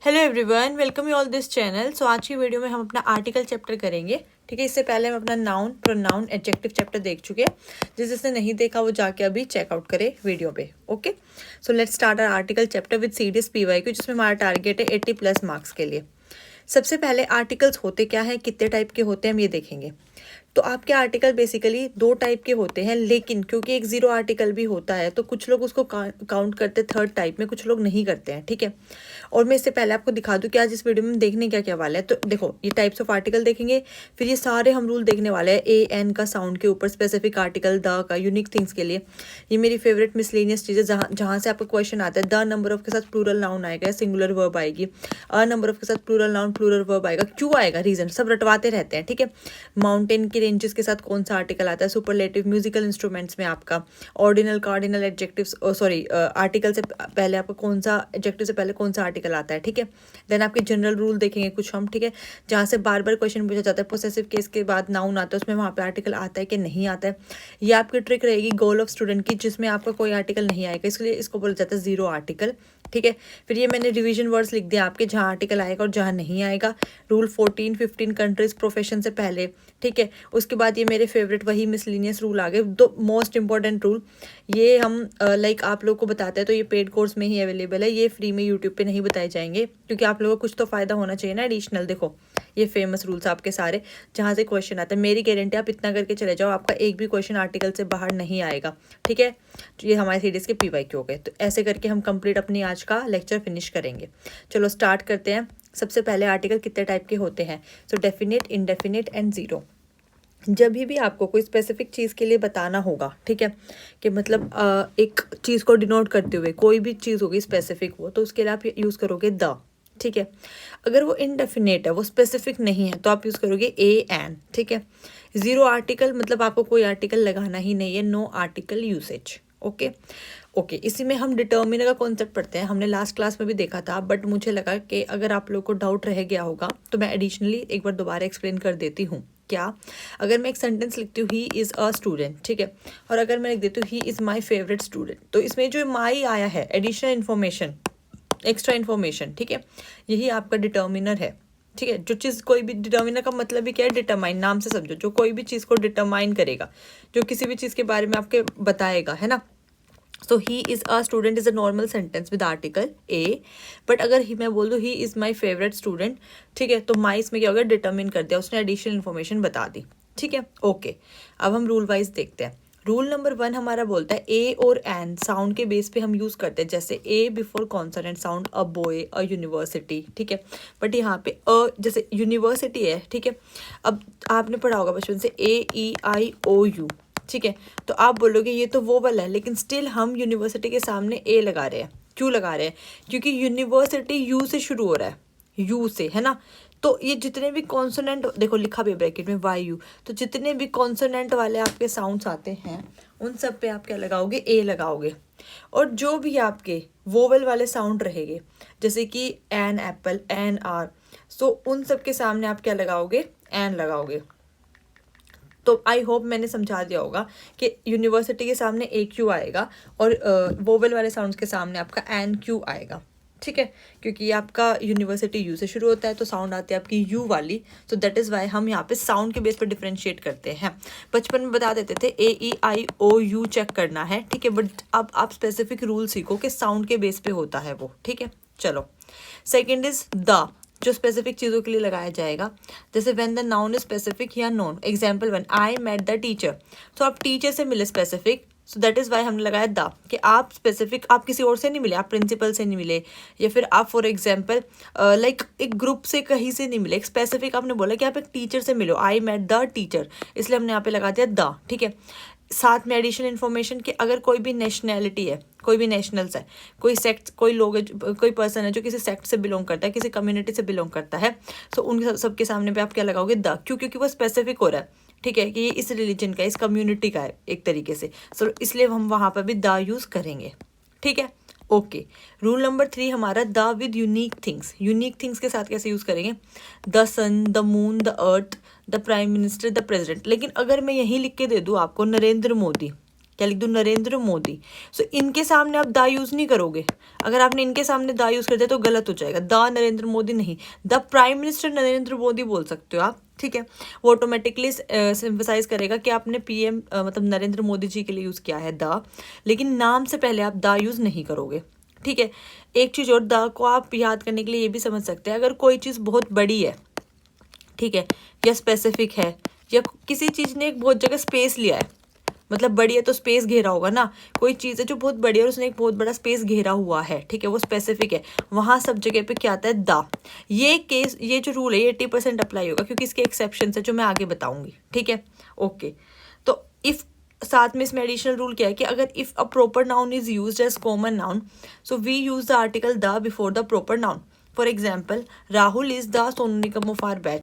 Hello everyone, welcome you all this channel. So आज की video में हम अपना आर्टिकल चैप्टर करेंगे। ठीक है, इससे पहले हम अपना नाउन, प्रोनाउन, एडजेक्टिव चैप्टर देख चुके हैं। जिसने नहीं देखा वो जाके अभी चेकआउट करे वीडियो पे। Okay, so let's start our article chapter with CDS PYQ, जिसमें हमारा टारगेट है 80+ मार्क्स के लिए। सबसे पहले आर्टिकल्स होते क्या है, कितने टाइप के होते हैं, हम ये देखेंगे। तो आपके आर्टिकल बेसिकली दो टाइप के होते हैं, लेकिन क्योंकि एक जीरो आर्टिकल भी होता है तो कुछ लोग उसको काउंट करते थर्ड टाइप में, कुछ लोग नहीं करते हैं। ठीक है, और मैं इससे पहले आपको दिखा दूं कि आज इस वीडियो में देखने क्या क्या वाला है। तो देखो, ये टाइप्स ऑफ आर्टिकल देखेंगे, फिर ये सारे हम रूल देखने वाले हैं। ए एन का साउंड के ऊपर, स्पेसिफिक आर्टिकल द का, यूनिक थिंग्स के लिए। ये मेरी फेवरेट मिसलेनियस चीज़ें, जहाँ से आपका क्वेश्चन आता है द नंबर ऑफ के साथ प्लूरल नाउन आएगा, सिंगुलर वर्ब आएगी। अ नंबर ऑफ के साथ प्लूरल नाउन, प्लूरल वर्ब आएगा। क्यों आएगा, रीजन सब रटवाते रहते हैं। ठीक है, माउंटेन की रेंजेस के साथ कौन सा आर्टिकल आता है, सुपरलेटिव, म्यूजिकल इंस्ट्रूमेंट्स में आपका ordinal, cardinal, adjectives, sorry article से पहले आपका कौन सा, एडजेक्टिव से पहले कौन सा आर्टिकल आता है। ठीक है, देन आपके जनरल रूल देखेंगे कुछ हम। ठीक है, जहाँ से बार बार क्वेश्चन पूछा जाता है, पोसेसिव केस के बाद नाउन आता है, उसमें वहाँ पे आर्टिकल आता है कि नहीं आता है। ये आपकी ट्रिक रहेगी गोल ऑफ स्टूडेंट की, जिसमें आपका कोई आर्टिकल नहीं आएगा, इसलिए इसको बोला जाता है जीरो आर्टिकल। ठीक है, फिर ये मैंने रिवीजन वर्ड्स लिख दिया आपके, जहाँ आर्टिकल आएगा और जहाँ नहीं आएगा। रूल 14, 15 कंट्रीज प्रोफेशन से पहले। ठीक है, उसके बाद ये मेरे फेवरेट वही मिसलिनियस रूल आ गए, दो मोस्ट इंपॉर्टेंट रूल। ये हम लाइक आप लोग को बताते हैं, तो ये पेड कोर्स में ही अवेलेबल है, ये फ्री में यूट्यूब पे नहीं बताए जाएंगे, क्योंकि आप लोगों को कुछ तो फायदा होना चाहिए ना एडिशनल। देखो, ये फेमस रूल्स आपके सारे, जहाँ से क्वेश्चन आता है, मेरी गारंटी आप इतना करके चले जाओ, आपका एक भी क्वेश्चन आर्टिकल से बाहर नहीं आएगा। ठीक है, ये हमारे सीरीज के पीवाईक्यू हो गए। तो ऐसे करके हम कंप्लीट अपनी आज का लेक्चर फिनिश करेंगे। चलो स्टार्ट करते हैं। सबसे पहले आर्टिकल कितने टाइप के होते हैं, सो डेफिनेट, इंडेफिनेट एंड जीरो। जब भी आपको कोई स्पेसिफिक चीज़ के लिए बताना होगा, ठीक है, कि मतलब एक चीज़ को डिनोट करते हुए, कोई भी चीज़ होगी स्पेसिफिक वो, तो उसके लिए आप यूज़ करोगे द। ठीक है, अगर वो इनडेफिनेट है, वो स्पेसिफिक नहीं है, तो आप यूज़ करोगे ए एन। ठीक है, जीरो आर्टिकल मतलब आपको कोई आर्टिकल लगाना ही नहीं है, no article usage. Okay okay, इसी में हम डिटर्मिनर का कॉन्सेप्ट पढ़ते हैं, हमने लास्ट क्लास में भी देखा था, बट मुझे लगा कि अगर आप लोगों को डाउट रह गया होगा तो मैं एडिशनली एक बार दोबारा एक्सप्लेन कर देती हूँ। क्या, अगर मैं एक सेंटेंस लिखती हूँ ही इज़ अ स्टूडेंट, ठीक है, और अगर मैं लिख देती हूँ ही इज़ माई फेवरेट स्टूडेंट, तो इसमें जो माई आया है एडिशनल इन्फॉर्मेशन, एक्स्ट्रा इन्फॉर्मेशन, ठीक है, यही आपका डिटर्मिनर है। ठीक है, जो चीज़, कोई भी डिटर्मिनर का मतलब ही क्या है, डिटरमाइन, नाम से समझो, जो कोई भी चीज़ को डिटरमाइन करेगा, जो किसी भी चीज़ के बारे में आपके बताएगा, है ना। So he is a student is a normal sentence with article A, but अगर ही मैं बोल दूँ he is my favourite student, ठीक है, तो माई इसमें क्या हो गया, डिटरमिन कर दिया, उसने एडिशनल इन्फॉर्मेशन बता दी। ठीक है, ओके, अब हम रूल वाइज देखते हैं। रूल नंबर 1 हमारा बोलता है ए और एन साउंड के बेस पे हम यूज़ करते हैं, जैसे a before consonant sound, a boy, a university. ठीक है, बट यहाँ पे अ, जैसे यूनिवर्सिटी है, ठीक है, अब आपने पढ़ा होगा बचपन से AEIOU, ठीक है, तो आप बोलोगे ये तो वोवल है, लेकिन स्टिल हम यूनिवर्सिटी के सामने ए लगा रहे हैं। क्यों लगा रहे हैं, क्योंकि यूनिवर्सिटी यू से शुरू हो रहा है, यू से, है ना। तो ये जितने भी कॉन्सोनेंट, देखो लिखा भी ब्रैकेट में वाई यू, तो जितने भी कॉन्सोनेंट वाले आपके साउंड्स आते हैं उन सब पे आप क्या लगाओगे, ए लगाओगे। और जो भी आपके वोवल वाले साउंड रहेंगे, जैसे कि एन एप्पल, एन आर, सो उन सब के सामने आप क्या लगाओगे, एन लगाओगे। तो आई होप मैंने समझा दिया होगा कि यूनिवर्सिटी के सामने ए क्यू आएगा और वोवल वाले साउंड्स के सामने आपका एन क्यू आएगा। ठीक है, क्योंकि ये आपका यूनिवर्सिटी यू से शुरू होता है, तो साउंड आती है आपकी यू वाली, तो दैट इज़ वाई हम यहाँ पे साउंड के बेस पर डिफ्रेंशिएट करते हैं। बचपन में बता देते थे AEIOU चेक करना है, ठीक है, बट अब आप स्पेसिफिक रूल सीखो कि साउंड के बेस पे होता है वो। ठीक है, चलो सेकेंड इज द, जो स्पेसिफिक चीज़ों के लिए लगाया जाएगा, जैसे when the noun is specific या known. Example 1, I met the teacher, तो आप टीचर से मिले specific, so that is why हमने लगाया द, कि आप स्पेसिफिक, आप किसी और से नहीं मिले, आप प्रिंसिपल से नहीं मिले, या फिर आप फॉर एग्जाम्पल लाइक एक ग्रुप से कहीं से नहीं मिले, एक स्पेसिफिक आपने बोला कि आप एक टीचर से मिलो, आई मेट द टीचर, इसलिए हमने यहाँ पे लगा दिया द। ठीक है, साथ में एडिशनल इन्फॉर्मेशन कि अगर कोई भी नेशनैलिटी है, कोई भी नेशनल्स है, कोई सेक्ट, कोई लोग है, कोई पर्सन है जो किसी सेक्ट से बिलोंग करता है, किसी कम्युनिटी से बिलोंग करता है, तो उन सबके सामने पे आप क्या लगाओगे, द। क्यों, क्योंकि वो स्पेसिफिक हो रहा है, ठीक है, कि ये इस रिलीजन का, इस कम्युनिटी का है एक तरीके से, सो इसलिए हम वहाँ पर भी द यूज़ करेंगे। ठीक है, ओके। रूल नंबर 3 हमारा the with unique things. Unique things के साथ कैसे यूज़ करेंगे, the sun, the moon, the earth, the prime minister, the president. लेकिन अगर मैं यहीं लिख के दे दूँ आपको नरेंद्र मोदी, क्या लिख दूँ, नरेंद्र मोदी। सो इनके सामने आप दा यूज़ नहीं करोगे। अगर आपने इनके सामने दा यूज़ कर दिया तो गलत हो जाएगा, दा नरेंद्र मोदी नहीं, the prime minister Narendra Modi बोल सकते हो आप, ठीक है। वो ऑटोमेटिकली सिंपसाइज करेगा कि आपने पीएम मतलब नरेंद्र मोदी जी के लिए यूज़ किया है दा, लेकिन नाम से पहले आप दा यूज़ नहीं करोगे, ठीक है। एक चीज़ और, दा को आप याद करने के लिए ये भी समझ सकते हैं, अगर कोई चीज़ बहुत बड़ी है, ठीक है, या स्पेसिफिक है, या किसी चीज़ ने एक बहुत जगह स्पेस लिया है, मतलब बड़ी है तो स्पेस घेरा होगा ना, कोई चीज़ है जो बहुत बड़ी है और उसने एक बहुत बड़ा स्पेस घेरा हुआ है, ठीक है, वो स्पेसिफिक है, वहाँ सब जगह पे क्या आता है, दा। ये केस, ये जो रूल है ये 80% अप्लाई होगा, क्योंकि इसके एक्सेप्शन है जो मैं आगे बताऊंगी, ठीक है। ओके, तो इफ़ साथ में इसमें एडिशनल रूल क्या है कि अगर if a proper noun is use as common noun, so we use the article the before the proper noun. For example, Rahul is the Sonu Nigam of our batch.